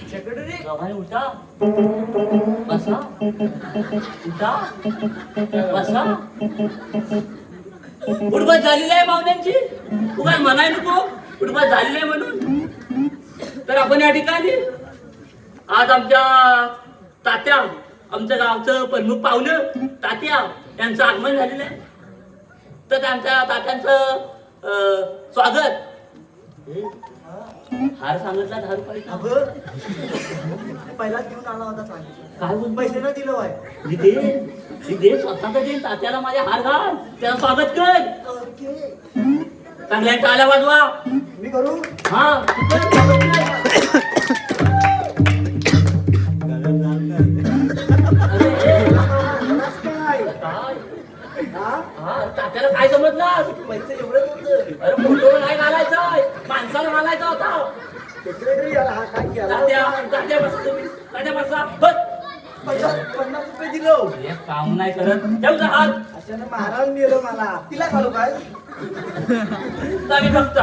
secretary Gavhane उठा बसा उठा बसा उडबत झालेली आहे पाहुण्यांची तू काय म्हणाय नको उडबत झालेली आहे म्हणून तर आपण या ठिकाणी आज आमच्या तात्या आमच्या गावचं प्रमुख पाहुणं तात्या यांचं आगमन झालेलं आहे तर त्यांच्या तात्यांचं स्वागत हार सांगितला 10 रुपयाचा पहिलाच घेऊन आला होता सांगितलं काय बोल पैसे न दिलं वाय दे स्वतः देईन तात्याला माझ्या हार घाल त्याला स्वागत कर चांगल्या टाळ्या वाजवा मी करू हा तात्याला काय समजलं पैसे एवढे होतं अरे फोटो नाही घालायचा माणसाला घालायचा होता सेक्रेटरी हा काय केला तात्या बसा तुम्ही तात्या बसा बस 50 रुपये दिलो हे काम नाही करत ठेवता हात अशाने महाराज नेलं मला तिला घालू काय फक्त